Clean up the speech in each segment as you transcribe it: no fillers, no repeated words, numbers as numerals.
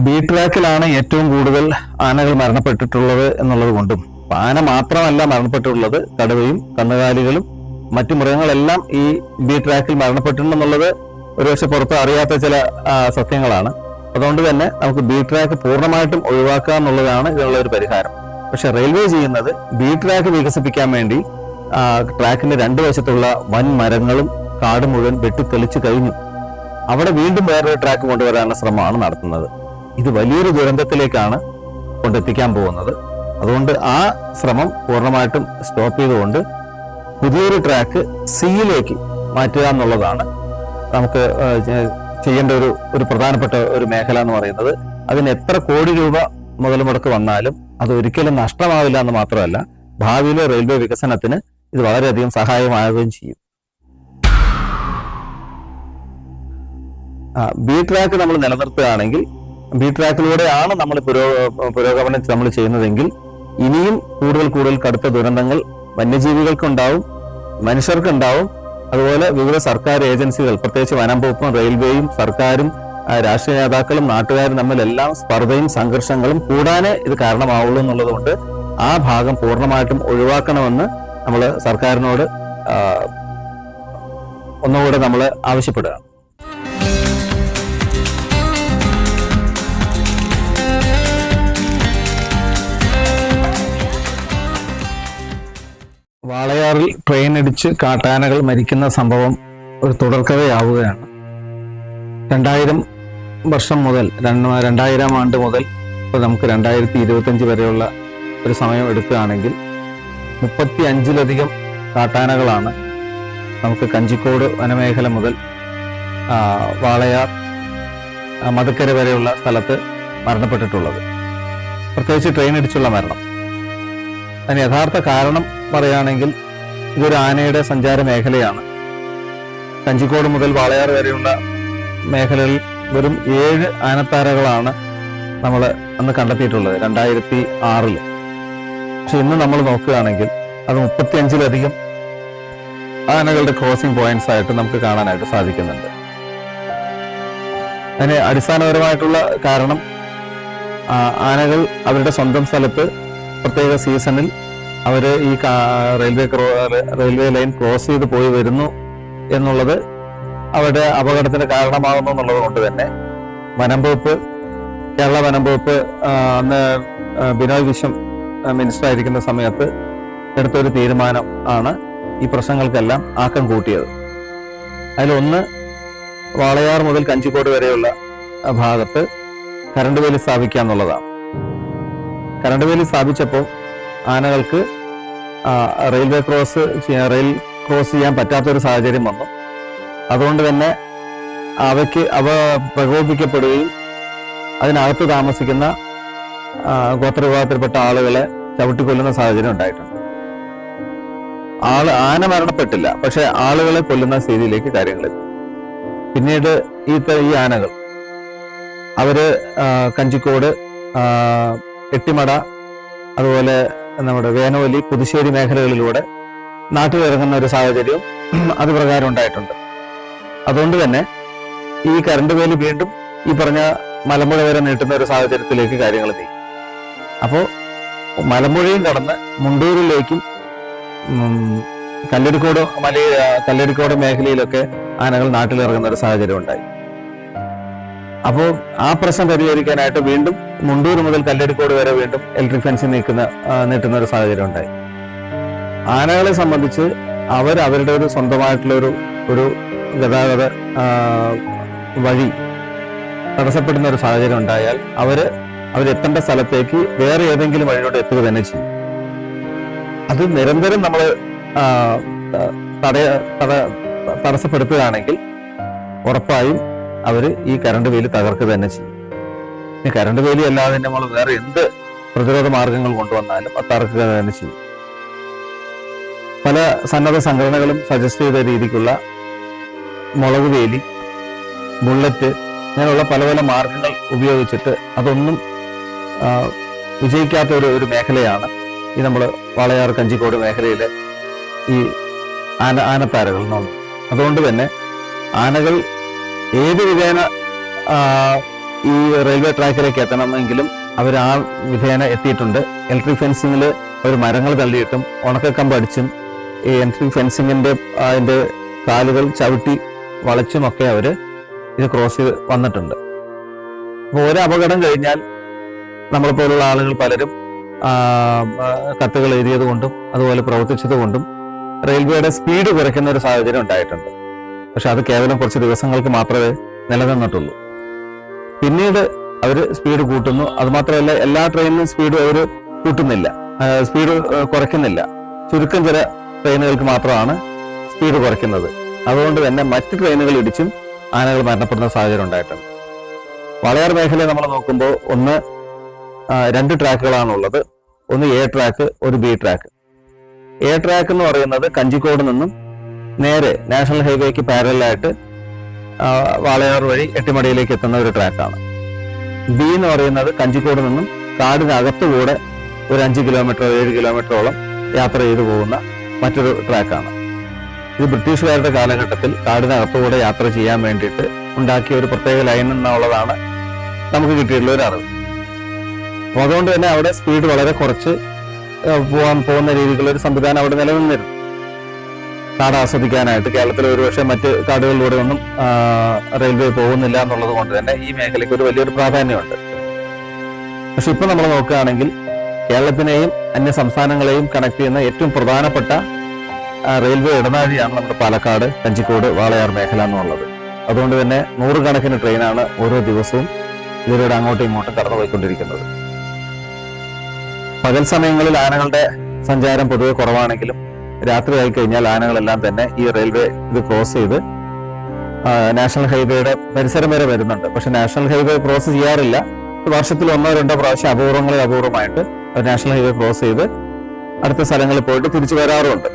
B ട്രാക്കിലാണ് ഏറ്റവും കൂടുതൽ ആനകൾ മരണപ്പെട്ടിട്ടുള്ളത് എന്നുള്ളത് കൊണ്ടും ആന മാത്രമല്ല മരണപ്പെട്ടിട്ടുള്ളത്, കടുവയും കന്നുകാലികളും മറ്റു മൃഗങ്ങളെല്ലാം ഈ ബി ട്രാക്കിൽ മരണപ്പെട്ടിട്ടുണ്ടെന്നുള്ളത് ഒരുപക്ഷെ പുറത്ത് അറിയാത്ത ചില സത്യങ്ങളാണ്. അതുകൊണ്ട് തന്നെ നമുക്ക് ബി ട്രാക്ക് പൂർണ്ണമായിട്ടും ഒഴിവാക്കുക എന്നുള്ളതാണ് ഇതിനുള്ള ഒരു പരിഹാരം. പക്ഷെ റെയിൽവേ ചെയ്യുന്നത് ബി ട്രാക്ക് വികസിപ്പിക്കാൻ വേണ്ടി ട്രാക്കിന്റെ രണ്ടു വശത്തുള്ള വൻ മരങ്ങളും കാട് മുഴുവൻ വെട്ടിത്തെളിച്ചു കഴിഞ്ഞു. അവിടെ വീണ്ടും വേറൊരു ട്രാക്ക് കൊണ്ടുവരാനുള്ള ശ്രമമാണ് നടത്തുന്നത്. ഇത് വലിയൊരു ദുരന്തത്തിലേക്കാണ് കൊണ്ടെത്തിക്കാൻ പോകുന്നത്. അതുകൊണ്ട് ആ ശ്രമം പൂർണ്ണമായിട്ടും സ്റ്റോപ്പ് ചെയ്തുകൊണ്ട് പുതിയൊരു ട്രാക്ക് സിയിലേക്ക് മാറ്റുക എന്നുള്ളതാണ് നമുക്ക് ചെയ്യേണ്ട ഒരു പ്രധാനപ്പെട്ട ഒരു മേഖല എന്ന് പറയുന്നത്. അതിന് എത്ര കോടി രൂപ മുതൽ മുടക്ക് വന്നാലും അത് ഒരിക്കലും നഷ്ടമാവില്ല എന്ന് മാത്രമല്ല, ഭാവിയിലെ റെയിൽവേ വികസനത്തിന് ഇത് വളരെയധികം സഹായമാവുകയും ചെയ്യും. ബി ട്രാക്ക് നമ്മൾ നിലനിർത്തുകയാണെങ്കിൽ, ബി ട്രാക്കിലൂടെയാണ് നമ്മൾ പുരോഗമനം നമ്മൾ ചെയ്യുന്നതെങ്കിൽ ഇനിയും കൂടുതൽ കടുത്ത ദുരന്തങ്ങൾ വന്യജീവികൾക്കുണ്ടാവും, മനുഷ്യർക്കുണ്ടാവും. അതുപോലെ വിവിധ സർക്കാർ ഏജൻസികൾ, പ്രത്യേകിച്ച് വനം വകുപ്പും റെയിൽവേയും സർക്കാരും രാഷ്ട്രീയ നേതാക്കളും നാട്ടുകാരും തമ്മിലെല്ലാം സ്പർദ്ധയും സംഘർഷങ്ങളും കൂടാനേ ഇത് കാരണമാവുള്ളൂ എന്നുള്ളത് കൊണ്ട് ആ ഭാഗം പൂർണ്ണമായിട്ടും ഒഴിവാക്കണമെന്ന് നമ്മൾ സർക്കാരിനോട് ഒന്നുകൂടെ നമ്മൾ ആവശ്യപ്പെടുകയാണ്. വാളയാറിൽ ട്രെയിൻ ഇടിച്ച് കാട്ടാനകൾ മരിക്കുന്ന സംഭവം ഒരു തുടർക്കഥയാവുകയാണ്. 2000 വർഷം മുതൽ 2000 ആണ്ട് മുതൽ ഇപ്പോൾ നമുക്ക് 2025 വരെയുള്ള ഒരു സമയം എടുക്കുകയാണെങ്കിൽ 35ലധികം കാട്ടാനകളാണ് നമുക്ക് കഞ്ചിക്കോട് വനമേഖല മുതൽ വാളയാർ മതക്കര വരെയുള്ള സ്ഥലത്ത് മരണപ്പെട്ടിട്ടുള്ളത്. പ്രത്യേകിച്ച് ട്രെയിൻ ഇടിച്ചുള്ള മരണം. അതിന് യഥാർത്ഥ കാരണം പറയുകയാണെങ്കിൽ ഇതൊരു ആനയുടെ സഞ്ചാര മേഖലയാണ്. കഞ്ചിക്കോട് മുതൽ വാളയാർ വരെയുള്ള മേഖലകളിൽ വെറും 7 ആനത്താരകളാണ് നമ്മൾ അന്ന് കണ്ടെത്തിയിട്ടുള്ളത് 2006. പക്ഷെ ഇന്ന് നമ്മൾ നോക്കുകയാണെങ്കിൽ അത് 35ലധികം ആനകളുടെ ക്രോസിംഗ് പോയിന്റ്സ് ആയിട്ട് നമുക്ക് കാണാനായിട്ട് സാധിക്കുന്നുണ്ട്. അതിന് അടിസ്ഥാനപരമായിട്ടുള്ള കാരണം ആനകൾ അവരുടെ സ്വന്തം സ്ഥലത്ത് പ്രത്യേക സീസണിൽ അവർ ഈ റെയിൽവേ ലൈൻ ക്രോസ് ചെയ്ത് പോയി വരുന്നു എന്നുള്ളത് അവരുടെ അപകടത്തിന് കാരണമാകുന്നു എന്നുള്ളത് കൊണ്ട് തന്നെ വനം വകുപ്പ്, കേരള വനം വകുപ്പ് അന്ന് ബിനോയ് വിശ്വം മിനിസ്റ്റർ ആയിരിക്കുന്ന സമയത്ത് എടുത്തൊരു തീരുമാനം ആണ് ഈ പ്രശ്നങ്ങൾക്കെല്ലാം ആക്കം കൂട്ടിയത്. അതിലൊന്ന് വാളയാർ മുതൽ കഞ്ചിക്കോട് വരെയുള്ള ഭാഗത്ത് കറണ്ട് വേലി സ്ഥാപിക്കുക എന്നുള്ളതാണ്. കറണ്ട് വേലി സ്ഥാപിച്ചപ്പോൾ ആനകൾക്ക് റെയിൽ ക്രോസ് ചെയ്യാൻ പറ്റാത്തൊരു സാഹചര്യം വന്നു. അതുകൊണ്ട് തന്നെ അവ പ്രകോപിക്കപ്പെടുകയും അതിനകത്ത് താമസിക്കുന്ന ഗോത്രവിഭാഗത്തിൽപ്പെട്ട ആളുകളെ ചവിട്ടിക്കൊല്ലുന്ന സാഹചര്യം ഉണ്ടായിട്ടുണ്ട്. ആന മരണപ്പെട്ടില്ല, പക്ഷെ ആളുകളെ കൊല്ലുന്ന സ്ഥിതിയിലേക്ക് കാര്യങ്ങളെത്തി. പിന്നീട് ഈ ആനകൾ അവര് കഞ്ചിക്കോട്, എട്ടിമട, അതുപോലെ നമ്മുടെ വേനോലി, പുതുശ്ശേരി മേഖലകളിലൂടെ നാട്ടിലിറങ്ങുന്ന ഒരു സാഹചര്യവും അത് പ്രകാരം ഉണ്ടായിട്ടുണ്ട്. അതുകൊണ്ട് തന്നെ ഈ കറണ്ട് വേലി വീണ്ടും ഈ പറഞ്ഞ മലമ്പുഴ വരെ നീട്ടുന്ന ഒരു സാഹചര്യത്തിലേക്ക് കാര്യങ്ങൾ നീങ്ങി. അപ്പോൾ മലമ്പുഴയും കടന്ന് മുണ്ടൂരിലേക്കും കല്ലടിക്കോട് മേഖലയിലൊക്കെ ആനകൾ നാട്ടിലിറങ്ങുന്ന ഒരു സാഹചര്യം ഉണ്ടായി. അപ്പോൾ ആ പ്രശ്നം പരിഹരിക്കാനായിട്ട് വീണ്ടും മുണ്ടൂർ മുതൽ കല്ലടിക്കോട് വരെ വീണ്ടും ഇലക്ട്രിക് ഫെൻസ് നീട്ടുന്ന ഒരു സാഹചര്യം ഉണ്ടായി. ആനകളെ സംബന്ധിച്ച് അവരുടെ ഒരു സ്വന്തമായിട്ടുള്ള ഒരു ഗതാഗത വഴി തടസ്സപ്പെടുന്ന ഒരു സാഹചര്യം ഉണ്ടായാൽ അവരെത്തേണ്ട സ്ഥലത്തേക്ക് വേറെ ഏതെങ്കിലും വഴിയോട് എത്തുക തന്നെ ചെയ്യും. അത് നിരന്തരം നമ്മൾ തടസ്സപ്പെടുത്തുകയാണെങ്കിൽ ഉറപ്പായും ഈ കറണ്ട് വേലി തകർക്കുക തന്നെ ചെയ്യും. ഈ കറണ്ട് വേലി അല്ലാതെ നമ്മൾ വേറെ എന്ത് പ്രതിരോധ മാർഗങ്ങൾ കൊണ്ടുവന്നാലും അത് തകർക്കുക തന്നെ ചെയ്യും. പല സന്നദ്ധ സംഘടനകളും സജസ്റ്റ് ചെയ്ത രീതിക്കുള്ള മുളക് വേലി, ബുള്ളറ്റ്, അങ്ങനെയുള്ള പല മാർഗങ്ങൾ ഉപയോഗിച്ചിട്ട് അതൊന്നും വിജയിക്കാത്ത ഒരു മേഖലയാണ് ഈ നമ്മൾ വാളയാർ കഞ്ചിക്കോട് മേഖലയിലെ ഈ ആനത്താരകൾ എന്നുള്ളത്. അതുകൊണ്ട് തന്നെ ആനകൾ ഏത് വിധേന ഈ റെയിൽവേ ട്രാക്കിലേക്ക് എത്തണമെങ്കിലും അവർ ആ വിധേന എത്തിയിട്ടുണ്ട്. ഇലക്ട്രിക് ഫെൻസിങ്ങിൽ അവർ മരങ്ങൾ തള്ളിയിട്ടും ഉണക്കക്കമ്പ് അടിച്ചും ഈ ഇലക്ട്രിക് ഫെൻസിങ്ങിന്റെ അതിന്റെ കാലുകൾ ചവിട്ടി വളച്ചുമൊക്കെ അവർ ഇത് ക്രോസ് ചെയ്ത് വന്നിട്ടുണ്ട്. അപ്പോൾ ഒരു അപകടം കഴിഞ്ഞാൽ നമ്മളെപ്പോലുള്ള ആളുകൾ പലരും കത്തുകൾ എഴുതിയത് കൊണ്ടും അതുപോലെ പ്രവർത്തിച്ചത് കൊണ്ടും റെയിൽവേയുടെ സ്പീഡ് കുറയ്ക്കുന്ന ഒരു സാഹചര്യം ഉണ്ടായിട്ടുണ്ട്. പക്ഷെ അത് കേവലം കുറച്ച് ദിവസങ്ങൾക്ക് മാത്രമേ നിലനിന്നിട്ടുള്ളൂ. പിന്നീട് അവർ സ്പീഡ് കൂട്ടുന്നു. അതുമാത്രമല്ല, എല്ലാ ട്രെയിനിനും സ്പീഡ് അവർ കൂട്ടുന്നില്ല, സ്പീഡ് കുറയ്ക്കുന്നില്ല. ചുരുക്കം ചില ട്രെയിനുകൾക്ക് മാത്രമാണ് സ്പീഡ് കുറയ്ക്കുന്നത്. അതുകൊണ്ട് തന്നെ മറ്റ് ട്രെയിനുകൾ ഇടിച്ചും ആനകൾ മരണപ്പെടുന്ന സാഹചര്യം ഉണ്ടായിട്ടുണ്ട്. വാളയാർ മേഖലയെ നമ്മൾ നോക്കുമ്പോൾ രണ്ട് ട്രാക്കുകളാണുള്ളത്. ഒന്ന് എ ട്രാക്ക്, ഒരു ബി ട്രാക്ക്. എ ട്രാക്ക് എന്ന് പറയുന്നത് കഞ്ചിക്കോട് നിന്നും നേരെ നാഷണൽ ഹൈവേക്ക് പാരലായിട്ട് വാളയാർ വഴി എട്ടിമടിയിലേക്ക് എത്തുന്ന ഒരു ട്രാക്കാണ്. ബി എന്ന് പറയുന്നത് കഞ്ചിക്കോട് നിന്നും കാടിനകത്തുകൂടെ ഒരു 5 കിലോമീറ്റർ 7 കിലോമീറ്ററോളം യാത്ര ചെയ്തു പോകുന്ന മറ്റൊരു ട്രാക്കാണ്. ഇത് ബ്രിട്ടീഷുകാരുടെ കാലഘട്ടത്തിൽ കാടിനകത്തുകൂടെ യാത്ര ചെയ്യാൻ വേണ്ടിയിട്ട് ഉണ്ടാക്കിയ ഒരു പ്രത്യേക ലൈൻ എന്നുള്ളതാണ് നമുക്ക് കിട്ടിയിട്ടുള്ള ഒരു അറിവ്. അപ്പോൾ അതുകൊണ്ട് തന്നെ അവിടെ സ്പീഡ് വളരെ കുറച്ച് പോകുന്ന രീതിയിലുള്ള ഒരു സംവിധാനം അവിടെ നിലനിന്നിരുന്നു. കാട് ആസ്വദിക്കാനായിട്ട് കേരളത്തിൽ ഒരുപക്ഷെ മറ്റ് കാടുകളിലൂടെ ഒന്നും റെയിൽവേ പോകുന്നില്ല എന്നുള്ളത് കൊണ്ട് തന്നെ ഈ മേഖലയ്ക്ക് ഒരു വലിയൊരു പ്രാധാന്യമുണ്ട്. പക്ഷെ ഇപ്പൊ നമ്മൾ നോക്കുകയാണെങ്കിൽ കേരളത്തിനെയും അന്യ സംസ്ഥാനങ്ങളെയും കണക്ട് ചെയ്യുന്ന ഏറ്റവും പ്രധാനപ്പെട്ട റെയിൽവേ ഇടനാഴിയാണ് നമ്മുടെ പാലക്കാട് കഞ്ചിക്കോട് വാളയാർ മേഖല എന്നുള്ളത്. അതുകൊണ്ട് തന്നെ 100 കണക്കിന് ട്രെയിനാണ് ഓരോ ദിവസവും ഇതിലൂടെ അങ്ങോട്ടും ഇങ്ങോട്ടും കടന്നുപോയിക്കൊണ്ടിരിക്കുന്നത്. പകൽ സമയങ്ങളിൽ ആനകളുടെ സഞ്ചാരം പൊതുവെ കുറവാണെങ്കിലും രാത്രിയായി കഴിഞ്ഞാൽ ആനകളെല്ലാം തന്നെ ഈ റെയിൽവേ ഇത് ക്രോസ് ചെയ്ത് നാഷണൽ ഹൈവേയുടെ പരിസരം വരെ വരുന്നുണ്ട്. പക്ഷെ നാഷണൽ ഹൈവേ ക്രോസ് ചെയ്യാറില്ല. വർഷത്തിൽ 1-2 പ്രാവശ്യം അപൂർവമായിട്ട് നാഷണൽ ഹൈവേ ക്രോസ് ചെയ്ത് അടുത്ത സ്ഥലങ്ങളിൽ പോയിട്ട് തിരിച്ചു വരാറുമുണ്ട്.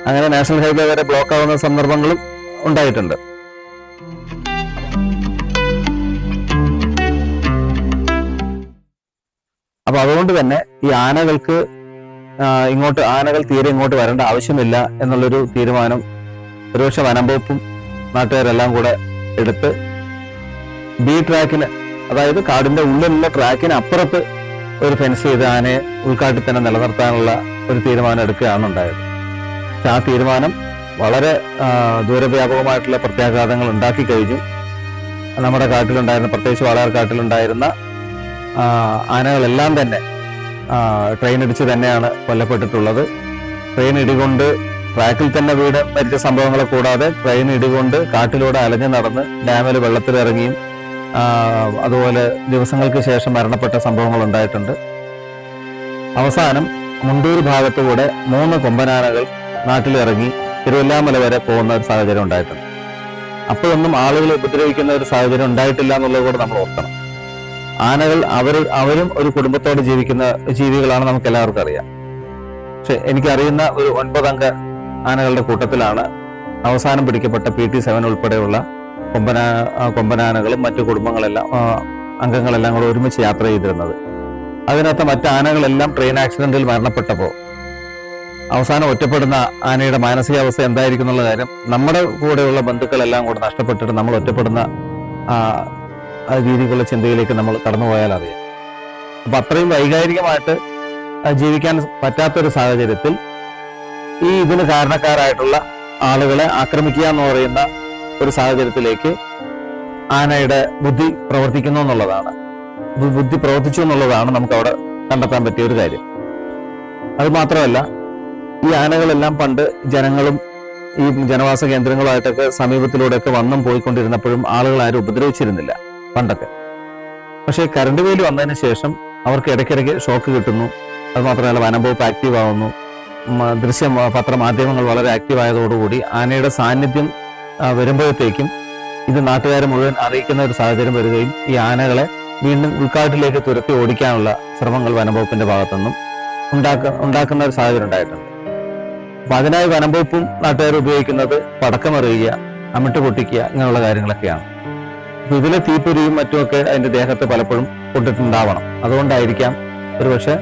അങ്ങനെ നാഷണൽ ഹൈവേ വരെ ബ്ലോക്ക് ആവുന്ന സന്ദർഭങ്ങളും ഉണ്ടായിട്ടുണ്ട്. അപ്പൊ അതുകൊണ്ട് തന്നെ ഈ ആനകൾ തീരെ ഇങ്ങോട്ട് വരേണ്ട ആവശ്യമില്ല എന്നുള്ളൊരു തീരുമാനം ഒരുപക്ഷെ വനം വകുപ്പും നാട്ടുകാരെല്ലാം കൂടെ എടുത്ത് ബി ട്രാക്കിന്, അതായത് കാടിന്റെ ഉള്ളിലുള്ള ട്രാക്കിന് അപ്പുറത്ത് ഒരു ഫെൻസ് ചെയ്ത് ആനയെ ഉൾക്കാട്ടിൽ തന്നെ നിലനിർത്താനുള്ള ഒരു തീരുമാനം എടുക്കുകയാണ് ഉണ്ടായത്. പക്ഷെ ആ തീരുമാനം വളരെ ദൂരവ്യാപകമായിട്ടുള്ള പ്രത്യാഘാതങ്ങൾ ഉണ്ടാക്കി കഴിഞ്ഞു. നമ്മുടെ കാട്ടിലുണ്ടായിരുന്ന, പ്രത്യേകിച്ച് വാളയാർ കാട്ടിലുണ്ടായിരുന്ന ആനകളെല്ലാം തന്നെ ട്രെയിൻ ഇടിച്ച് തന്നെയാണ് കൊല്ലപ്പെട്ടിട്ടുള്ളത്. ട്രെയിൻ ഇടികൊണ്ട് ട്രാക്കിൽ തന്നെ വീട് മരിച്ച സംഭവങ്ങളെ കൂടാതെ ട്രെയിൻ ഇടികൊണ്ട് കാട്ടിലൂടെ അലഞ്ഞു നടന്ന് ഡാമിൽ വെള്ളത്തിലിറങ്ങിയും അതുപോലെ ദിവസങ്ങൾക്ക് ശേഷം മരണപ്പെട്ട സംഭവങ്ങൾ ഉണ്ടായിട്ടുണ്ട്. അവസാനം മുണ്ടൂർ ഭാഗത്തുകൂടെ 3 കൊമ്പനാനകൾ നാട്ടിലിറങ്ങി തിരുവല്ലാമല വരെ പോകുന്ന ഒരു സാഹചര്യം ഉണ്ടായിട്ടുണ്ട്. അപ്പോഴൊന്നും ആളുകൾ ഉപദ്രവിക്കുന്ന ഒരു സാഹചര്യം ഉണ്ടായിട്ടില്ല എന്നുള്ളത് കൂടെ നമ്മൾ ഓർക്കണം. ആനകൾ അവരും ഒരു കുടുംബത്തോട് ജീവിക്കുന്ന ജീവികളാണ്, നമുക്ക് എല്ലാവർക്കും അറിയാം. പക്ഷെ എനിക്കറിയുന്ന ഒരു 9 അംഗ ആനകളുടെ കൂട്ടത്തിലാണ് അവസാനം പിടിക്കപ്പെട്ട PT7 ഉൾപ്പെടെയുള്ള കൊമ്പനാനകളും മറ്റു കുടുംബങ്ങളെല്ലാം അംഗങ്ങളെല്ലാം കൂടെ ഒരുമിച്ച് യാത്ര ചെയ്തിരുന്നത്. അതിനകത്ത് മറ്റ് ആനകളെല്ലാം ട്രെയിൻ ആക്സിഡന്റിൽ മരണപ്പെട്ടപ്പോൾ അവസാനം ഒറ്റപ്പെടുന്ന ആനയുടെ മാനസികാവസ്ഥ എന്തായിരിക്കും എന്നുള്ള കാര്യം നമ്മുടെ കൂടെയുള്ള ബന്ധുക്കളെല്ലാം കൂടെ നഷ്ടപ്പെട്ടിട്ട് നമ്മൾ ഒറ്റപ്പെടുന്ന രീതിക്കുള്ള ചിന്തയിലേക്ക് നമ്മൾ കടന്നുപോയാൽ അറിയാം. അപ്പൊ അത്രയും വൈകാരികമായിട്ട് ജീവിക്കാൻ പറ്റാത്തൊരു സാഹചര്യത്തിൽ ഈ ഇതിന് കാരണക്കാരായിട്ടുള്ള ആളുകളെ ആക്രമിക്കുക എന്ന് പറയുന്ന ഒരു സാഹചര്യത്തിലേക്ക് ആനയുടെ ബുദ്ധി പ്രവർത്തിക്കുന്നു എന്നുള്ളതാണ്, ബുദ്ധി പ്രവർത്തിച്ചു എന്നുള്ളതാണ് നമുക്ക് അവിടെ കണ്ടെത്താൻ പറ്റിയ ഒരു കാര്യം. അത് മാത്രമല്ല, ഈ ആനകളെല്ലാം പണ്ട് ജനങ്ങളും ഈ ജനവാസ കേന്ദ്രങ്ങളുമായിട്ടൊക്കെ സമീപത്തിലൂടെയൊക്കെ വന്നും പോയിക്കൊണ്ടിരുന്നപ്പോഴും ആളുകൾ ആരും ഉപദ്രവിച്ചിരുന്നില്ല പണ്ടൊക്കെ. പക്ഷേ കറണ്ട് വേലി വന്നതിന് ശേഷം അവർക്ക് ഇടയ്ക്കിടയ്ക്ക് ഷോക്ക് കിട്ടുന്നു. അത് മാത്രമല്ല, വനം വകുപ്പ് ആക്റ്റീവ് ആവുന്നു. പത്രമാധ്യമങ്ങൾ വളരെ ആക്റ്റീവ് ആയതോടുകൂടി ആനയുടെ സാന്നിധ്യം വരുമ്പോഴത്തേക്കും ഇത് നാട്ടുകാരെ മുഴുവൻ അറിയിക്കുന്ന ഒരു സാഹചര്യം വരികയും ഈ ആനകളെ വീണ്ടും ഉൾക്കാട്ടിലേക്ക് തുരത്തി ഓടിക്കാനുള്ള ശ്രമങ്ങൾ വനംവകുപ്പിന്റെ ഭാഗത്തുനിന്നും ഉണ്ടാക്കുന്ന ഒരു സാഹചര്യം ഉണ്ടായിട്ടുണ്ട്. അപ്പൊ അതിനായി വനംവകുപ്പും നാട്ടുകാരും ഉപയോഗിക്കുന്നത് പടക്കമെറിയുക, അമിട്ട് പൊട്ടിക്കുക, ഇങ്ങനെയുള്ള കാര്യങ്ങളൊക്കെയാണ്. അപ്പൊ ഇതിലെ തീപ്പൊരിയും മറ്റുമൊക്കെ അതിന്റെ ദേഹത്ത് പലപ്പോഴും കൊണ്ടിട്ടുണ്ടാവണം. അതുകൊണ്ടായിരിക്കാം ഒരുപക്ഷെ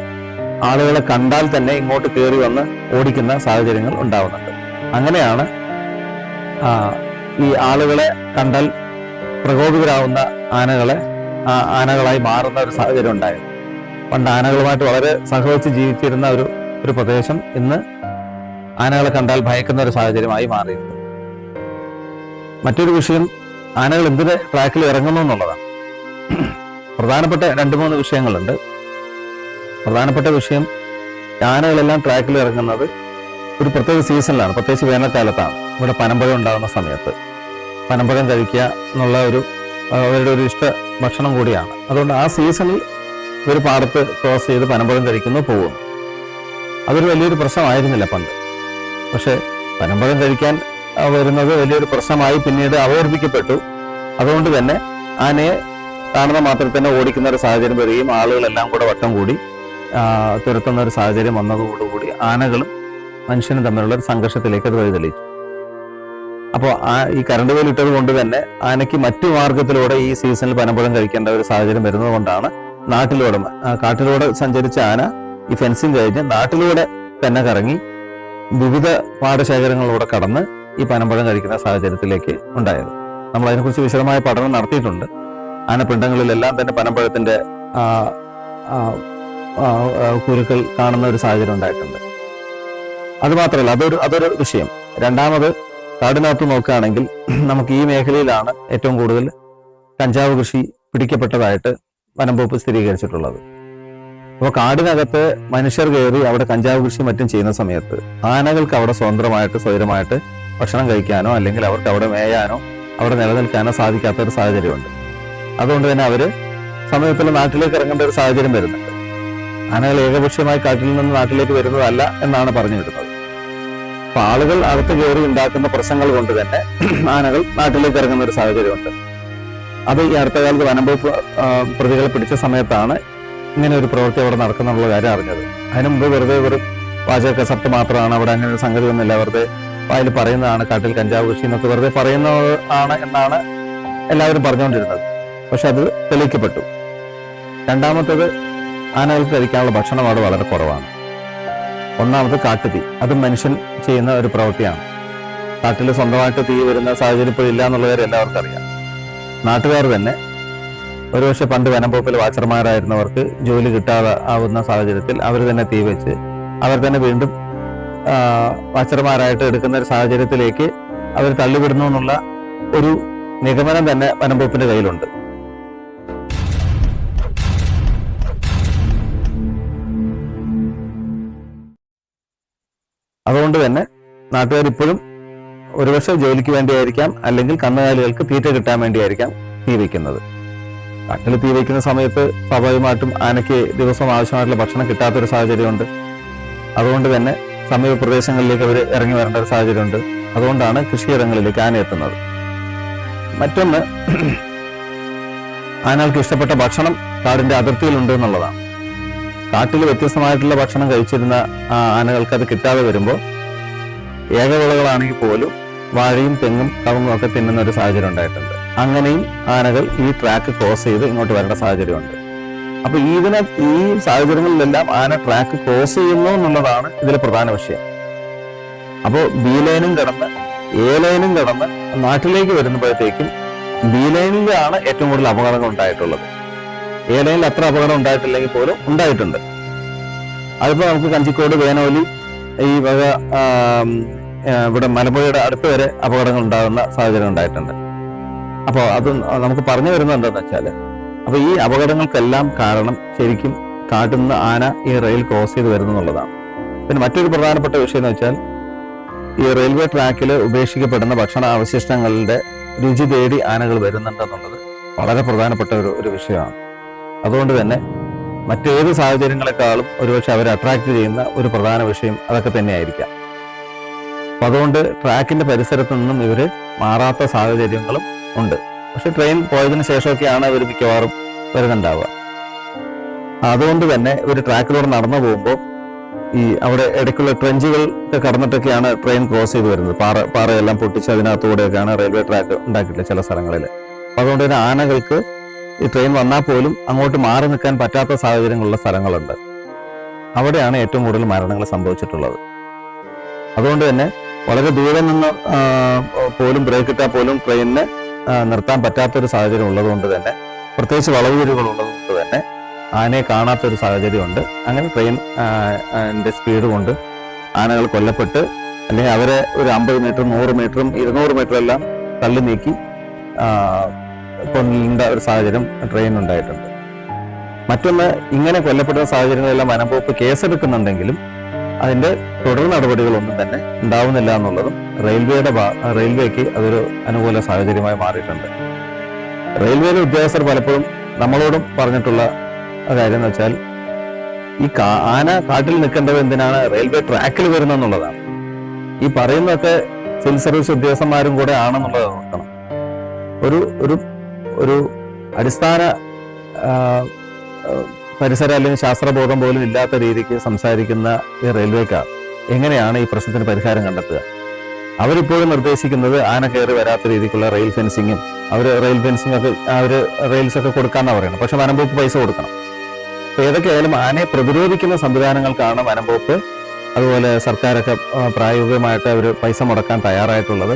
ആളുകളെ കണ്ടാൽ തന്നെ ഇങ്ങോട്ട് കയറി വന്ന് ഓടിക്കുന്ന സാഹചര്യങ്ങൾ ഉണ്ടാവുന്നുണ്ട്. അങ്ങനെയാണ് ഈ ആളുകളെ കണ്ടാൽ പ്രകോപിതരാവുന്ന ആനകളെ ആനകളായി മാറുന്ന ഒരു സാഹചര്യം ഉണ്ടായത്. പണ്ട് ആനകളുമായിട്ട് വളരെ സഹകരിച്ച് ജീവിച്ചിരുന്ന ഒരു പ്രദേശം ഇന്ന് ആനകളെ കണ്ടാൽ ഭയക്കുന്ന ഒരു സാഹചര്യമായി മാറിയിട്ടുണ്ട്. മറ്റൊരു വിഷയം, ആനകൾ എന്തിന് ട്രാക്കിൽ ഇറങ്ങുന്നു എന്നുള്ളതാണ്. പ്രധാനപ്പെട്ട 2-3 വിഷയങ്ങളുണ്ട്. പ്രധാനപ്പെട്ട വിഷയം, ആനകളെല്ലാം ട്രാക്കിൽ ഇറങ്ങുന്നത് ഒരു പ്രത്യേക സീസണിലാണ്, പ്രത്യേകിച്ച് വേനൽക്കാലത്താണ്. ഇവിടെ പനമ്പഴം ഉണ്ടാകുന്ന സമയത്ത് പനമ്പഴം കഴിക്കുക എന്നുള്ള അവരുടെ ഒരു ഇഷ്ട ഭക്ഷണം കൂടിയാണ്. അതുകൊണ്ട് ആ സീസണിൽ ഒരു പാടത്ത് ക്രോസ് ചെയ്ത് പനമ്പഴം കഴിക്കുന്നു, പോകുന്നു. അതൊരു വലിയൊരു പ്രശ്നമായിരുന്നില്ല പണ്ട്. പക്ഷെ പനമ്പഴം കഴിക്കാൻ വരുന്നത് വലിയൊരു പ്രശ്നമായി പിന്നീട് അവതരിപ്പിക്കപ്പെട്ടു. അതുകൊണ്ട് തന്നെ ആനയെ കാണുന്ന മാത്രത്തിൽ തന്നെ ഓടിക്കുന്ന ഒരു സാഹചര്യം വരികയും ആളുകളെല്ലാം കൂടെ വട്ടം കൂടി തുരത്തുന്ന ഒരു സാഹചര്യം വന്നതോടുകൂടി ആനകളും മനുഷ്യനും തമ്മിലുള്ള ഒരു സംഘർഷത്തിലേക്ക് അത് വഴിതെളിച്ചു. അപ്പോൾ ഈ കറണ്ട് വേലിട്ടത് കൊണ്ട് തന്നെ ആനയ്ക്ക് മറ്റു മാർഗത്തിലൂടെ ഈ സീസണിൽ പനമ്പഴം കഴിക്കേണ്ട ഒരു സാഹചര്യം വരുന്നത് കൊണ്ടാണ് കാട്ടിലൂടെ സഞ്ചരിച്ച ആന ഈ ഫെൻസിങ് കഴിഞ്ഞ് നാട്ടിലൂടെ തന്നെ കറങ്ങി വിവിധ പാടശേഖരങ്ങളിലൂടെ കടന്ന് ഈ പനമ്പഴം കഴിക്കുന്ന സാഹചര്യത്തിലേക്ക് ഉണ്ടായത്. നമ്മൾ അതിനെക്കുറിച്ച് വിശദമായ പഠനം നടത്തിയിട്ടുണ്ട്. ആനപ്പിണ്ടങ്ങളിലെല്ലാം തന്നെ പനമ്പഴത്തിന്റെ കുരുക്കൾ കാണുന്ന ഒരു സാഹചര്യം ഉണ്ടായിട്ടുണ്ട്. അതുമാത്രമല്ല, അതൊരു വിഷയം. രണ്ടാമത്, കാടിനകത്ത് നോക്കുകയാണെങ്കിൽ നമുക്ക് ഈ മേഖലയിലാണ് ഏറ്റവും കൂടുതൽ കഞ്ചാവ് കൃഷി പിടിക്കപ്പെട്ടതായിട്ട് വനം വകുപ്പ് സ്ഥിരീകരിച്ചിട്ടുള്ളത്. അപ്പോൾ കാടിനകത്ത് മനുഷ്യർ കയറി അവിടെ കഞ്ചാവ് കൃഷി മറ്റും ചെയ്യുന്ന സമയത്ത് ആനകൾക്ക് അവിടെ സ്വൈരമായിട്ട് ഭക്ഷണം കഴിക്കാനോ അല്ലെങ്കിൽ അവർക്ക് അവിടെ മേയാനോ അവിടെ നിലനിൽക്കാനോ സാധിക്കാത്ത ഒരു സാഹചര്യമുണ്ട്. അതുകൊണ്ട് തന്നെ അവര് സമയത്തുള്ള നാട്ടിലേക്ക് ഇറങ്ങേണ്ട ഒരു സാഹചര്യം വരുന്നുണ്ട്. ആനകൾ ഏകപക്ഷീയമായി കാട്ടിൽ നിന്ന് നാട്ടിലേക്ക് വരുന്നതല്ല എന്നാണ് പറഞ്ഞു വിടുന്നത്. അപ്പൊ ആളുകൾ അകത്ത് കയറി ഉണ്ടാക്കുന്ന പ്രശ്നങ്ങൾ കൊണ്ട് തന്നെ ആനകൾ നാട്ടിലേക്ക് ഇറങ്ങുന്ന ഒരു സാഹചര്യമുണ്ട്. അത് ഈ അടുത്ത കാലത്ത് വനം വകുപ്പ് പ്രതികളെ പിടിച്ച സമയത്താണ് ഇങ്ങനെ ഒരു പ്രവൃത്തി അവിടെ നടക്കുന്നുള്ള കാര്യം അറിഞ്ഞത്. അതിനു മുമ്പ് വെറുതെ വാചക കസർത്ത് മാത്രമാണ്, അവിടെ അങ്ങനെ ഒരു സംഗതി ഒന്നുമില്ല, വെറുതെ വായിൽ പറയുന്നതാണ് കാട്ടിൽ കഞ്ചാവ് കൃഷി എന്നൊക്കെ വെറുതെ പറയുന്നതാണ് എന്നാണ് എല്ലാവരും പറഞ്ഞുകൊണ്ടിരുന്നത്. പക്ഷെ അത് തെളിയിക്കപ്പെട്ടു. രണ്ടാമത്തേത്, ആനകൾക്ക് കഴിക്കാനുള്ള ഭക്ഷണം അവിടെ വളരെ കുറവാണ്. ഒന്നാമത് കാട്ടുതീ, അതും മനുഷ്യൻ ചെയ്യുന്ന ഒരു പ്രവൃത്തിയാണ്. കാട്ടിൽ സ്വന്തമായിട്ട് തീ വരുന്ന സാഹചര്യം ഇപ്പോൾ ഇല്ല എന്നുള്ള കാര്യം എല്ലാവർക്കും അറിയാം. നാട്ടുകാർ തന്നെ ഒരുപക്ഷെ പണ്ട് വനം വകുപ്പിൽ വാച്ചർമാരായിരുന്നവർക്ക് ജോലി കിട്ടാതെ ആവുന്ന സാഹചര്യത്തിൽ അവർ തന്നെ തീ വെച്ച് അവർ തന്നെ വീണ്ടും വാച്ചർമാരായിട്ട് എടുക്കുന്ന ഒരു സാഹചര്യത്തിലേക്ക് അവർ തള്ളിവിടുന്നു എന്നുള്ള ഒരു നിഗമനം തന്നെ വനം വകുപ്പിന്റെ കയ്യിലുണ്ട്. അതുകൊണ്ട് തന്നെ നാട്ടുകാർ ഇപ്പോഴും ഒരുപക്ഷെ ജോലിക്ക് വേണ്ടിയായിരിക്കാം, അല്ലെങ്കിൽ കന്നുകാലികൾക്ക് തീറ്റ കിട്ടാൻ വേണ്ടിയായിരിക്കാം തീ വയ്ക്കുന്നത്. കാട്ടിൽ തീ വയ്ക്കുന്ന സമയത്ത് സ്വാഭാവികമായിട്ടും ആനയ്ക്ക് ദിവസം ആവശ്യമായിട്ടുള്ള ഭക്ഷണം കിട്ടാത്തൊരു സാഹചര്യമുണ്ട്. അതുകൊണ്ട് തന്നെ സമീപ പ്രദേശങ്ങളിലേക്ക് അവർ ഇറങ്ങി വരേണ്ട ഒരു സാഹചര്യമുണ്ട്. അതുകൊണ്ടാണ് കൃഷിയിടങ്ങളിലേക്ക് ആന എത്തുന്നത്. മറ്റൊന്ന്, ആനകൾക്ക് ഇഷ്ടപ്പെട്ട ഭക്ഷണം കാടിന്റെ അതിർത്തിയിലുണ്ട് എന്നുള്ളതാണ്. കാട്ടിൽ വ്യത്യസ്തമായിട്ടുള്ള ഭക്ഷണം കഴിച്ചിരുന്ന ആനകൾക്ക് അത് കിട്ടാതെ വരുമ്പോൾ ഏകവിളകളാണെങ്കിൽ പോലും വാഴയും തെങ്ങും കവുങ്ങും ഒക്കെ തിന്നുന്ന ഒരു സാഹചര്യം ഉണ്ടായിട്ടുണ്ട്. അങ്ങനെയും ആനകൾ ഈ ട്രാക്ക് ക്രോസ് ചെയ്ത് ഇങ്ങോട്ട് വരേണ്ട സാഹചര്യമുണ്ട്. അപ്പൊ ഈ സാഹചര്യങ്ങളിലെല്ലാം ആന ട്രാക്ക് ക്രോസ് ചെയ്യുന്നു എന്നുള്ളതാണ് ഇതിലെ പ്രധാന വിഷയം. അപ്പോൾ ബി ലൈനും കടന്ന് എ ലൈനും കടന്ന് നാട്ടിലേക്ക് വരുമ്പോഴത്തേക്കും ബി ലൈനിലാണ് ഏറ്റവും കൂടുതൽ അപകടങ്ങൾ ഉണ്ടായിട്ടുള്ളത്. എ ലൈനിൽ അത്ര അപകടം ഉണ്ടായിട്ടില്ലെങ്കിൽ പോലും ഉണ്ടായിട്ടുണ്ട്. അതിപ്പോ നമുക്ക് കഞ്ചിക്കോട്, വേനോലി, ഈ വക ഇവിടെ മലമ്പുഴയുടെ അടുത്ത് വരെ അപകടങ്ങൾ ഉണ്ടാകുന്ന സാഹചര്യം ഉണ്ടായിട്ടുണ്ട്. അപ്പോൾ അത് നമുക്ക് പറഞ്ഞു വരുന്നത് എന്താണെന്ന് വെച്ചാൽ, അപ്പൊ ഈ അപകടങ്ങൾക്കെല്ലാം കാരണം ശരിക്കും കാട്ടിൽ നിന്ന് ആന ഈ റെയിൽ ക്രോസ് ചെയ്ത് വരുന്നു എന്നുള്ളതാണ്. പിന്നെ മറ്റൊരു പ്രധാനപ്പെട്ട വിഷയം എന്ന് വെച്ചാൽ, ഈ റെയിൽവേ ട്രാക്കിൽ ഉപേക്ഷിക്കപ്പെടുന്ന ഭക്ഷണ അവശിഷ്ടങ്ങളുടെ രുചി തേടി ആനകൾ വരുന്നുണ്ടെന്നുള്ളത് വളരെ പ്രധാനപ്പെട്ട ഒരു വിഷയമാണ്. അതുകൊണ്ട് തന്നെ മറ്റേത് സാഹചര്യങ്ങളെക്കാളും ഒരുപക്ഷെ അവരെ അട്രാക്ട് ചെയ്യുന്ന ഒരു പ്രധാന വിഷയം അതൊക്കെ തന്നെയായിരിക്കാം. അപ്പൊ അതുകൊണ്ട് ട്രാക്കിന്റെ പരിസരത്ത് നിന്നും ഇവര് മാറാത്ത സാഹചര്യങ്ങളും ഉണ്ട്. പക്ഷെ ട്രെയിൻ പോയതിനു ശേഷമൊക്കെയാണ് ഇവർ മിക്കവാറും വരുന്നുണ്ടാവുക. അതുകൊണ്ട് തന്നെ ഇവർ ട്രാക്കിലൂടെ നടന്നു പോകുമ്പോൾ ഈ അവിടെ ഇടയ്ക്കുള്ള ട്രെഞ്ചുകൾ ഒക്കെ കടന്നിട്ടൊക്കെയാണ് ട്രെയിൻ ക്രോസ് ചെയ്ത് വരുന്നത്. പാറയെല്ലാം പൊട്ടിച്ച് അതിനകത്തൂടെയൊക്കെയാണ് റെയിൽവേ ട്രാക്ക് ഉണ്ടാക്കിയിട്ടുള്ളത് ചില സ്ഥലങ്ങളിൽ. അതുകൊണ്ട് തന്നെ ആനകൾക്ക് ഈ ട്രെയിൻ വന്നാൽ പോലും അങ്ങോട്ട് മാറി നിൽക്കാൻ പറ്റാത്ത സാഹചര്യങ്ങളുള്ള സ്ഥലങ്ങളുണ്ട്. അവിടെയാണ് ഏറ്റവും കൂടുതൽ മരണങ്ങൾ സംഭവിച്ചിട്ടുള്ളത്. അതുകൊണ്ട് തന്നെ വളരെ ദൂരെ നിന്ന് പോലും ബ്രേക്ക് ഇട്ടാൽ പോലും ട്രെയിനിന് നിർത്താൻ പറ്റാത്തൊരു സാഹചര്യം ഉള്ളതുകൊണ്ട് തന്നെ പ്രത്യേകിച്ച് വളവ് തിരിവുകളുള്ളത് കൊണ്ട് തന്നെ ആനയെ കാണാത്തൊരു സാഹചര്യമുണ്ട്. അങ്ങനെ ട്രെയിൻ സ്പീഡ് കൊണ്ട് ആനകൾ കൊല്ലപ്പെട്ട് അല്ലെങ്കിൽ അവരെ ഒരു 50 മീറ്ററും 100 മീറ്ററും 200 മീറ്ററും എല്ലാം തള്ളി നീക്കി കൊല്ലേണ്ട ഒരു സാഹചര്യം ട്രെയിൻ ഉണ്ടായിട്ടുണ്ട്. മറ്റൊന്ന്, ഇങ്ങനെ കൊല്ലപ്പെടുന്ന സാഹചര്യങ്ങളെല്ലാം വനം വകുപ്പ് കേസെടുക്കുന്നുണ്ടെങ്കിലും അതിന്റെ തുടർ നടപടികളൊന്നും തന്നെ ഉണ്ടാവുന്നില്ല എന്നുള്ളതും റെയിൽവേക്ക് അതൊരു അനുകൂല സാഹചര്യമായി മാറിയിട്ടുണ്ട്. റെയിൽവേയിലെ ഉദ്യോഗസ്ഥർ പലപ്പോഴും നമ്മളോടും പറഞ്ഞിട്ടുള്ള കാര്യം എന്ന് വെച്ചാൽ ഈ ആന കാട്ടിൽ നിൽക്കേണ്ടത് എന്തിനാണ്, റെയിൽവേ ട്രാക്കിൽ വരുന്നെന്നുള്ളതാണ്. ഈ പറയുന്നതൊക്കെ സിവിൽ സർവീസ് ഉദ്യോഗസ്ഥന്മാരും കൂടെ ആണെന്നുള്ളത് നോക്കണം. ഒരു ഒരു അടിസ്ഥാന പരിസരം അല്ലെങ്കിൽ ശാസ്ത്രബോധം പോലും ഇല്ലാത്ത രീതിക്ക് സംസാരിക്കുന്ന ഈ റെയിൽവേക്കാർ എങ്ങനെയാണ് ഈ പ്രശ്നത്തിന് പരിഹാരം കണ്ടെത്തുക? അവരിപ്പോഴും നിർദ്ദേശിക്കുന്നത് ആന കയറി വരാത്ത രീതിക്കുള്ള റെയിൽ ഫെൻസിങ്ങും റെയിൽസ് ഒക്കെ കൊടുക്കാന്നാണ് പറയുന്നത്. പക്ഷെ വനം വകുപ്പ് പൈസ കൊടുക്കണം. അപ്പൊ ഏതൊക്കെയായാലും ആനയെ പ്രതിരോധിക്കുന്ന സംവിധാനങ്ങൾക്കാണ് വനം വകുപ്പ് അതുപോലെ സർക്കാരൊക്കെ പ്രായോഗികമായിട്ട് അവർ പൈസ മുടക്കാൻ തയ്യാറായിട്ടുള്ളത്.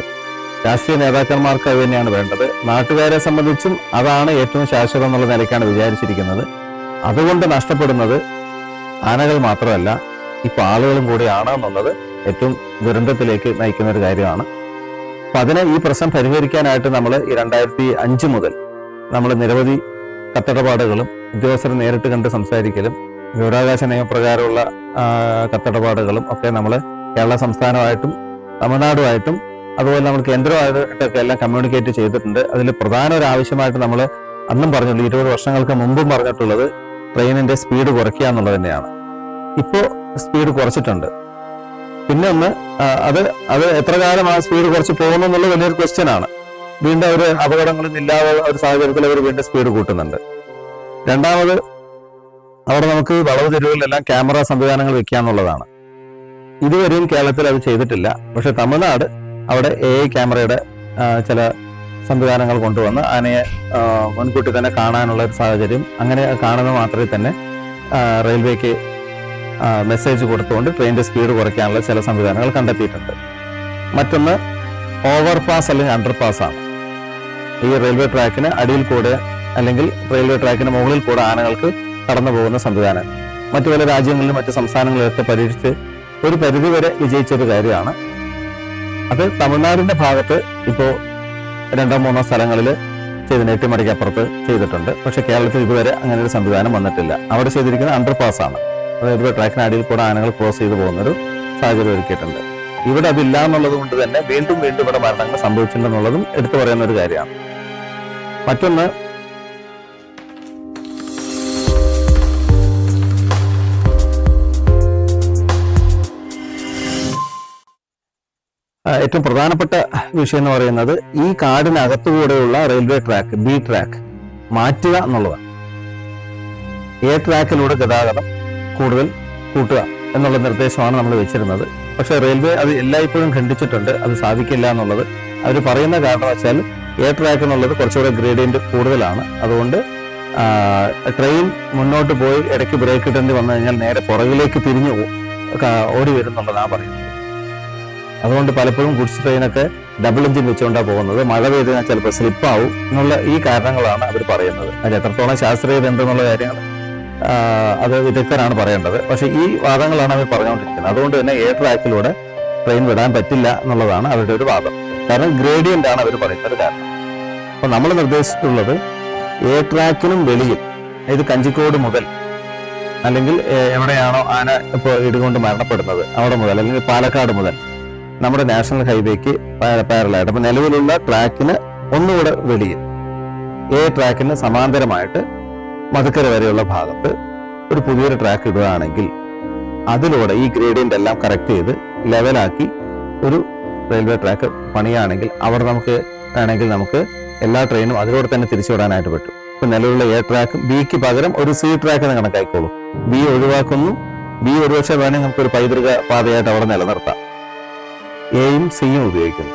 രാഷ്ട്രീയ നേതാക്കന്മാർക്ക് അത് തന്നെയാണ് വേണ്ടത്. നാട്ടുകാരെ സംബന്ധിച്ചും അതാണ് ഏറ്റവും ശാശ്വതം എന്നുള്ള നിലയ്ക്കാണ് വിചാരിച്ചിരിക്കുന്നത്. അതുകൊണ്ട് നഷ്ടപ്പെടുന്നത് ആനകൾ മാത്രമല്ല, ഇപ്പൊ ആളുകളും കൂടിയാണ് എന്നുള്ളത് ഏറ്റവും ദുരന്തത്തിലേക്ക് നയിക്കുന്ന ഒരു കാര്യമാണ്. അപ്പൊ അതിനെ ഈ പ്രശ്നം പരിഹരിക്കാനായിട്ട് നമ്മൾ ഈ 2005 മുതൽ നമ്മൾ നിരവധി കത്തിടപാടുകളും ഉദ്യോഗസ്ഥരെ നേരിട്ട് കണ്ട് സംസാരിക്കലും വിവരാവകാശ നിയമപ്രകാരമുള്ള കത്തിടപാടുകളും ഒക്കെ നമ്മൾ കേരള സംസ്ഥാനമായിട്ടും തമിഴ്നാടുമായിട്ടും അതുപോലെ നമ്മൾ കേന്ദ്രമായിട്ടൊക്കെ എല്ലാം കമ്മ്യൂണിക്കേറ്റ് ചെയ്തിട്ടുണ്ട്. അതിൽ പ്രധാന ഒരു ആവശ്യമായിട്ട് നമ്മൾ അന്നും പറഞ്ഞുള്ളൂ, 20 വർഷങ്ങൾക്ക് മുമ്പും പറഞ്ഞിട്ടുള്ളത് ട്രെയിനിന്റെ സ്പീഡ് കുറയ്ക്കുക എന്നുള്ളത് തന്നെയാണ്. ഇപ്പോൾ സ്പീഡ് കുറച്ചിട്ടുണ്ട്. പിന്നെ ഒന്ന് അത് എത്ര കാലം ആ സ്പീഡ് കുറച്ച് പോകുന്നു എന്നുള്ള വലിയൊരു ക്വസ്റ്റ്യൻ ആണ്. വീണ്ടും അവർ അപകടങ്ങളൊന്നും ഇല്ലാതെ ഒരു സാഹചര്യത്തിൽ അവർ വീണ്ടും സ്പീഡ് കൂട്ടുന്നുണ്ട്. രണ്ടാമത്, അവിടെ നമുക്ക് വളവ് തിരിവുകളിലെല്ലാം ക്യാമറ സംവിധാനങ്ങൾ വെക്കാന്നുള്ളതാണ്. ഇതുവരെയും കേരളത്തിൽ അത് ചെയ്തിട്ടില്ല. പക്ഷെ തമിഴ്നാട് അവിടെ AI ക്യാമറയുടെ ചില സംവിധാനങ്ങൾ കൊണ്ടുവന്ന് ആനയെ മുൻകൂട്ടി തന്നെ കാണാനുള്ള ഒരു സാഹചര്യം, അങ്ങനെ കാണുന്നത് മാത്രമേ തന്നെ റെയിൽവേക്ക് മെസ്സേജ് കൊടുത്തുകൊണ്ട് ട്രെയിനിന്റെ സ്പീഡ് കുറയ്ക്കാനുള്ള ചില സംവിധാനങ്ങൾ കണ്ടെത്തിയിട്ടുണ്ട്. മറ്റൊന്ന്, ഓവർപാസ് അല്ലെങ്കിൽ അണ്ടർപാസ് ആണ്. ഈ റെയിൽവേ ട്രാക്കിന് അടിയിൽ കൂടെ അല്ലെങ്കിൽ റെയിൽവേ ട്രാക്കിന് മുകളിൽ കൂടെ ആനകൾക്ക് കടന്നു പോകുന്ന സംവിധാനം മറ്റു പല രാജ്യങ്ങളിലും മറ്റു സംസ്ഥാനങ്ങളിലൊക്കെ പരീക്ഷിച്ച് ഒരു പരിധിവരെ വിജയിച്ചൊരു കാര്യമാണ്. അത് തമിഴ്നാടിന്റെ ഭാഗത്ത് ഇപ്പോൾ 2-3 സ്ഥലങ്ങളിൽ ചെയ്ത് നെട്ടിമടയ്ക്കപ്പുറത്ത് ചെയ്തിട്ടുണ്ട്. പക്ഷെ കേരളത്തിൽ ഇതുവരെ അങ്ങനെ ഒരു സംവിധാനം വന്നിട്ടില്ല. അവിടെ ചെയ്തിരിക്കുന്ന അണ്ടർപാസ് ആണ്. റെയിൽവേ ട്രാക്കിന് അടിയിൽ കൂടെ ആനകൾ ക്രോസ് ചെയ്ത് പോകുന്നൊരു സാഹചര്യം ഒരുക്കിയിട്ടുണ്ട്. ഇവിടെ അതില്ല എന്നുള്ളത് കൊണ്ട് തന്നെ വീണ്ടും ഇവിടെ മരണങ്ങൾ സംഭവിച്ചിട്ടുണ്ടെന്നുള്ളതും എടുത്തു പറയുന്ന ഒരു കാര്യമാണ്. മറ്റൊന്ന്, ഏറ്റവും പ്രധാനപ്പെട്ട വിഷയം എന്ന് പറയുന്നത് ഈ കാടിനകത്തുകൂടെയുള്ള റെയിൽവേ ട്രാക്ക് B ട്രാക്ക് മാറ്റുക എന്നുള്ളതാണ്. A ട്രാക്കിലൂടെ ഗതാഗതം കൂടുതൽ കൂട്ടുക എന്നുള്ള നിർദ്ദേശമാണ് നമ്മൾ വെച്ചിരുന്നത്. പക്ഷെ റെയിൽവേ അത് എല്ലായ്പ്പോഴും ഖണ്ഡിച്ചിട്ടുണ്ട്. അത് സാധിക്കില്ല എന്നുള്ളത് അവർ പറയുന്ന കാരണം വെച്ചാൽ A ട്രാക്ക് എന്നുള്ളത് കുറച്ചുകൂടെ ഗ്രേഡിയന്റ് കൂടുതലാണ്. അതുകൊണ്ട് ട്രെയിൻ മുന്നോട്ട് പോയി ഇടയ്ക്ക് ബ്രേക്ക് ഇടേണ്ടി വന്നു കഴിഞ്ഞാൽ നേരെ പുറകിലേക്ക് തിരിഞ്ഞു ഓടി വരുന്നുള്ളതാണ് പറയുന്നത്. അതുകൊണ്ട് പലപ്പോഴും ഗുഡ്സ് ട്രെയിനൊക്കെ ഡബിൾ എഞ്ചിൻ വെച്ചുകൊണ്ടാണ് പോകുന്നത്. മഴ പെയ്ത് കഴിഞ്ഞാൽ ചിലപ്പോൾ സ്ലിപ്പാവും എന്നുള്ള ഈ കാരണങ്ങളാണ് അവർ പറയുന്നത്. അതിൽ എത്രത്തോളം ശാസ്ത്രീയത ഉണ്ടെന്നുള്ള കാര്യങ്ങൾ അത് വിദഗ്ധരാണ് പറയേണ്ടത്. പക്ഷെ ഈ വാദങ്ങളാണ് അവർ പറഞ്ഞുകൊണ്ടിരിക്കുന്നത്. അതുകൊണ്ട് തന്നെ A ട്രാക്കിലൂടെ ട്രെയിൻ വിടാൻ പറ്റില്ല എന്നുള്ളതാണ് അവരുടെ ഒരു വാദം. കാരണം ഗ്രേഡിയന്റ് ആണ് അവർ പറയുന്നത് കാരണം. അപ്പൊ നമ്മൾ നിർദ്ദേശിച്ചിട്ടുള്ളത് A ട്രാക്കിനും വെളിയിൽ, ഇത് കഞ്ചിക്കോട് മുതൽ അല്ലെങ്കിൽ എവിടെയാണോ ആന ഇപ്പോൾ ഇടികൊണ്ട് മരണപ്പെടുന്നത് അവിടെ മുതൽ അല്ലെങ്കിൽ പാലക്കാട് മുതൽ നമ്മുടെ നാഷണൽ ഹൈവേക്ക് പാരലായിട്ട് അപ്പൊ നിലവിലുള്ള ട്രാക്കിന് ഒന്നുകൂടെ വെളിയിൽ A ട്രാക്കിന് സമാന്തരമായിട്ട് മധുക്കര വരെയുള്ള ഭാഗത്ത് ഒരു പുതിയൊരു ട്രാക്ക് ഇടുകയാണെങ്കിൽ അതിലൂടെ ഈ ഗ്രേഡിയന്റ് എല്ലാം കറക്റ്റ് ചെയ്ത് ലെവലാക്കി ഒരു റെയിൽവേ ട്രാക്ക് പണിയാണെങ്കിൽ അവിടെ നമുക്ക് വേണമെങ്കിൽ നമുക്ക് എല്ലാ ട്രെയിനും അതിലൂടെ തന്നെ തിരിച്ചുവിടാനായിട്ട് പറ്റും. ഇപ്പൊ നിലവിലുള്ള A ട്രാക്കും Bക്ക് പകരം ഒരു C ട്രാക്ക് എന്ന് കണക്കായിക്കോളൂ. B ഒഴിവാക്കുന്നു. B ഒരുപക്ഷെ വേണമെങ്കിൽ നമുക്കൊരു പൈതൃക പാതയായിട്ട് അവിടെ നിലനിർത്താം. Aയും Cയും ഉപയോഗിക്കുന്നു.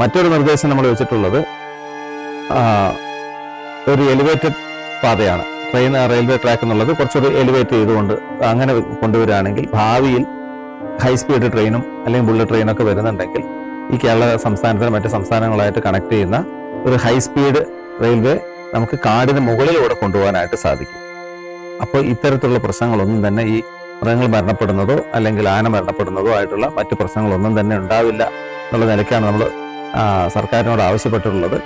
മറ്റൊരു നിർദ്ദേശം നമ്മൾ വെച്ചിട്ടുള്ളത് ഒരു എലിവേറ്റഡ് പാതയാണ്. റെയിൽവേ ട്രാക്ക് എന്നുള്ളത് കുറച്ചൊരു എലിവേറ്റ് ചെയ്തുകൊണ്ട് അങ്ങനെ കൊണ്ടുവരികയാണെങ്കിൽ ഭാവിയിൽ ഹൈ സ്പീഡ് ട്രെയിനും അല്ലെങ്കിൽ ബുള്ളറ്റ് ട്രെയിനൊക്കെ വരുന്നുണ്ടെങ്കിൽ ഈ കേരള സംസ്ഥാനത്തിന് മറ്റ് സംസ്ഥാനങ്ങളായിട്ട് കണക്ട് ചെയ്യുന്ന ഒരു ഹൈ സ്പീഡ് റെയിൽവേ നമുക്ക് കാടിന് മുകളിലൂടെ കൊണ്ടുപോകാനായിട്ട് സാധിക്കും. അപ്പോൾ ഇത്തരത്തിലുള്ള പ്രശ്നങ്ങളൊന്നും തന്നെ ഈ മൃഗങ്ങൾ മരണപ്പെടുന്നതോ അല്ലെങ്കിൽ ആന മരണപ്പെടുന്നതോ ആയിട്ടുള്ള മറ്റു പ്രശ്നങ്ങളൊന്നും തന്നെ ഉണ്ടാവില്ല എന്നുള്ള നിലയ്ക്കാണ് നമ്മൾ സർക്കാരിനോട് ആവശ്യപ്പെട്ടിട്ടുള്ളത്.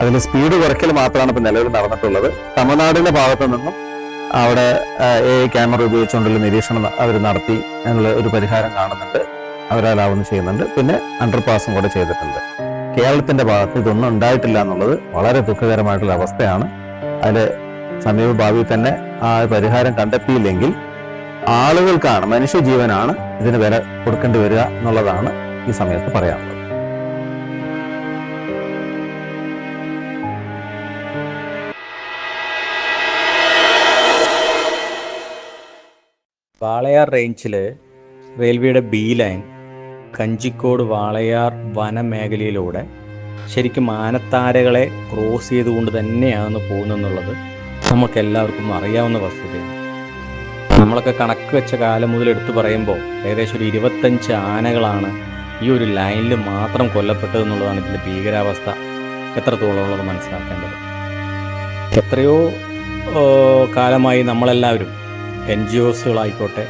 അതിൽ സ്പീഡ് കുറയ്ക്കൽ മാത്രമാണ് ഇപ്പം നിലവിൽ നടന്നിട്ടുള്ളത്. തമിഴ്നാടിന്റെ ഭാഗത്തു നിന്നും അവിടെ ക്യാമറ ഉപയോഗിച്ചുകൊണ്ടുള്ള നിരീക്ഷണം അവർ നടത്തി എന്നുള്ള ഒരു പരിഹാരം കാണുന്നുണ്ട്, അവരാലാവുന്ന ചെയ്യുന്നുണ്ട്. പിന്നെ അണ്ടർപാസും കൂടെ ചെയ്തിട്ടുണ്ട്. കേരളത്തിന്റെ ഭാഗത്ത് ഇതൊന്നും ഉണ്ടായിട്ടില്ല എന്നുള്ളത് വളരെ ദുഃഖകരമായിട്ടുള്ള അവസ്ഥയാണ്. അതിൽ സമീപ ഭാവിയിൽ തന്നെ ആ പരിഹാരം കണ്ടെത്തിയില്ലെങ്കിൽ ആളുകൾക്കാണ്, മനുഷ്യജീവനാണ് ഇതിന് വില കൊടുക്കേണ്ടി വരിക എന്നുള്ളതാണ് ഈ സമയത്ത് പറയാനുള്ളത്. വാളയാർ റേഞ്ചിൽ റെയിൽവേയുടെ ബി ലൈൻ കഞ്ചിക്കോട് വാളയാർ വനമേഖലയിലൂടെ ശരിക്കും ആനത്താരകളെ ക്രോസ് ചെയ്തുകൊണ്ട് തന്നെയാണ് പോകുന്നതെന്നുള്ളത് നമുക്കെല്ലാവർക്കും അറിയാവുന്ന വസ്തുതയാണ്. നമ്മളൊക്കെ കണക്ക് വെച്ച കാലം മുതൽ എടുത്തു പറയുമ്പോൾ ഏകദേശം ഒരു 25 ആനകളാണ് ഈ ഒരു ലൈനിൽ മാത്രം കൊല്ലപ്പെട്ടതെന്നുള്ളതാണ് ഇതിൻ്റെ ഭീകരാവസ്ഥ എത്രത്തോളം ഉള്ളത് മനസ്സിലാക്കേണ്ടത്. എത്രയോ കാലമായി നമ്മളെല്ലാവരും NGOസുകളായിക്കോട്ടെ,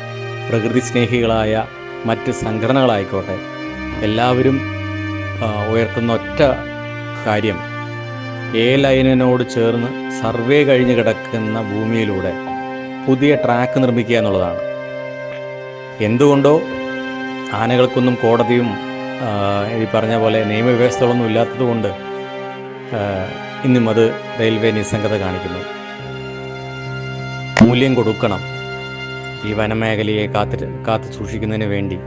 പ്രകൃതി സ്നേഹികളായ മറ്റ് സംഘടനകളായിക്കോട്ടെ, എല്ലാവരും ഉയർത്തുന്ന ഒറ്റ കാര്യം ലൈനിനോട് ചേർന്ന് സർവേ കഴിഞ്ഞ് കിടക്കുന്ന ഭൂമിയിലൂടെ പുതിയ ട്രാക്ക് നിർമ്മിക്കുക എന്നുള്ളതാണ്. എന്തുകൊണ്ടോ ആനകൾക്കൊന്നും കോടതിയും ഈ പറഞ്ഞ പോലെ നിയമവ്യവസ്ഥകളൊന്നും ഇല്ലാത്തത് കൊണ്ട് ഇന്നും അത് റെയിൽവേ നിസ്സംഗത കാണിക്കുന്നു. മൂല്യം കൊടുക്കണം ഈ വനമേഖലയെ കാത്തു സൂക്ഷിക്കുന്നതിന് വേണ്ടി.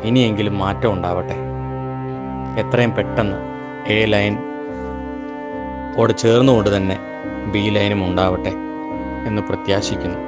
ഇനിയെങ്കിലും മാറ്റം ഉണ്ടാവട്ടെ. എത്രയും പെട്ടെന്ന് ലൈൻ ഓട് ചേർന്നുകൊണ്ട് തന്നെ ബി ലൈനും ഉണ്ടാവട്ടെ എന്ന് പ്രത്യാശിക്കുന്നു.